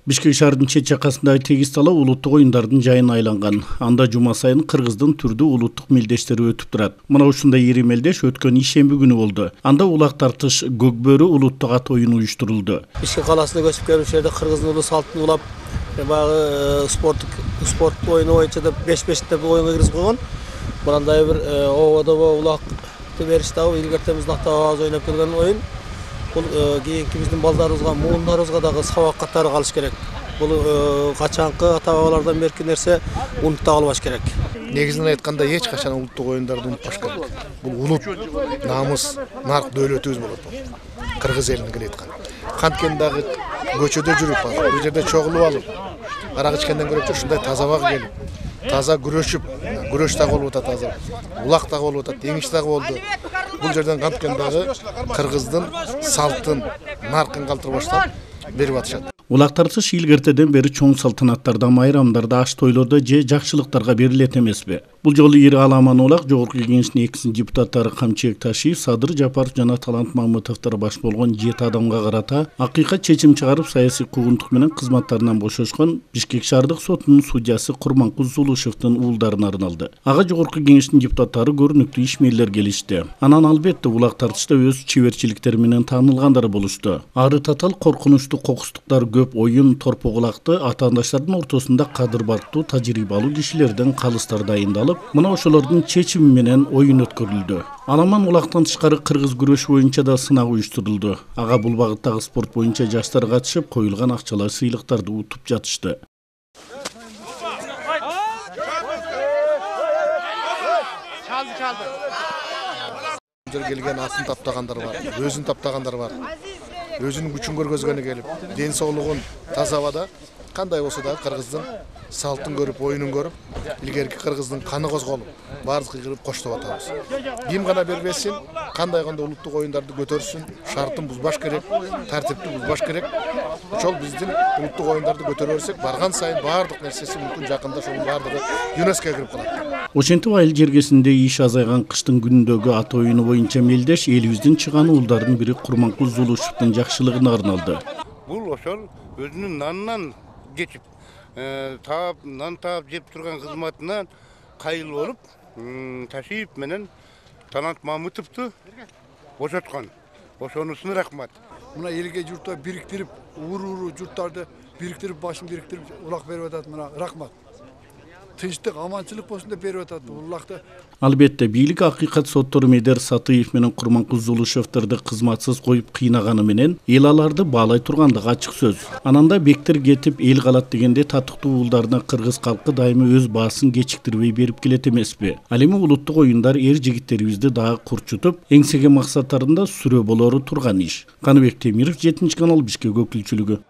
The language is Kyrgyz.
Бишкек шаарынын чет жакасындагы тегиз тала улуттук оюндардын жайына айланган. Анда жума сайын Кыргыздын түрдүү улуттук мелдештери өтүп турат. Мына ушундай ири мелдеш өткөн ишемби күнү болду. Анда улак тартыш Көкбөрү улуттук ат оюну уюштурулду. Бишкек каласына көчүп келүүчүлөрдө Кыргыздын улуу салтын улап, баягы спорт оюну боюнча да 5-5 деп оюнга киргизип койгон. Мындай бир ободобо улакты бериштабы илгертемиз нактабыз ойноп келген оюн. Бул кийинки биздин балдарыбызга, муундарыбызга дагы сабак катары калыш керек. Бул качанкы ата-бабалардан берки нерсе унутта калбаш керек. Негизинен айтканда эч качан улуттук оюндарды унутпаш керек. Бул улут, намыс, нарк дөөлөтүбүз болот. Кыргыз элине айткан. Канткени дагы көчөдө жүрүп, бул жерде чогулуп алып, арак ичкенден көрөчү ушундай тазабак келип, таза күрөшүп, күрөш дагы болуп атат азыр. Улак дагы болуп атат, теңиш дагы болду. Бул жерден канткени дагы Кыргыздын салтын, наркын калтырып баштап берип атышат. Улак тартыш илгертеден бери чоң салтанаттарда, майрамдарда, аш тойлордо же жакшылыктарга берилет эмеспи? Бул жолу ири аламан улак Жогорку Кеңештин экинчи депутаттары Камчыбек Ташиев, Садыр Жапаров жана Талант Мамытовдор баш болгон 7 адамга карата акыйкат чечим чыгарып саясий куугунтук менен кызматтарынан бошошкон Бишкек шаардык сотунун судьясы Курманкул Зулушевдин уулдарына арналды. Ага Жогорку Кеңештин депутаттары көрүнүктүү ишмерлер келишти. Анан албетте улак тартышта өз чеберчиликтери менен таанылгандар болушту. Ары татал коркунучтуу кокустуктар көп оюн торпогулакты атаандаштардын ортосунда кадыр бартуу тажрыйбалуу кишилерден калыстар дайындалып, мына ошолордун чечими менен оюн өткөрүлдү. Аламан улактан тышкары кыргыз күрөш боюнча да сынак уюштурулду. Ага бул багыттагы спорт боюнча жаштар катышып, коюлган акчалар сыйлыктарды утуп жатышты. Келген атын таптагандар бар, өзүн таптагандар бар. Өзүнүн күчүн көргөзгөнү келип, ден соолугун таза абада кандай болсо да Кыргыздын салтын көрүп, оюнун көрүп, илгерки Кыргыздын каны козголуп, баардыгы кырып коштоп атабыз. Ким гана бербесин, кандай улуттук оюндарды көтөрсүн, шартын бузбаш керек, тартипти бузбаш керек. Ошол биздин улуттук оюндарды көтөрө берсек, барган сайын баардык нерсеси мүмкүн жакында ошонун баардыгы ЮНЕСКОго кирип калат. Ошентип айыл жергесинде иш азайган кыштын күнүндөгү ат оюну боюнча мелдеш элибиздин чыган уулдардын бири Курманкул Зулушевдин жакшылыгына арналды. Бул ошол өзүнүн нанынан кечип, нан таап жеп турган кызматынан кайыл болуп, Ташиев менен Талант Мамытовду бошоткон. Ошонусуна рахмат. Мына элге журтта бириктирип, уру журттарды бириктирип, башын бириктирип улак берип атат. Мына рахмат. Тынчтык, аманчылык болсун деп берип атат улакты. Албетте бийлик акыйкат соттору Медер Сатыев менен Курманкул Зулушевдорду кызматсыз коюп кыйнаганы менен эл аларды баалай тургандыгы ачык сөз. Ананда бектер кетип эл калат дегенде татыктуу уулдарына кыргыз калкы дайыма өз баасын кечиктирбей берип келет эмеспи? Ал эми улуттук оюндар эр жигиттерибизди дагы курчутуп, эңсеген максаттарында сүрө болору турган иш. Каныбек Темиров, 7 канал, Бишкек өкүлчүлүгү.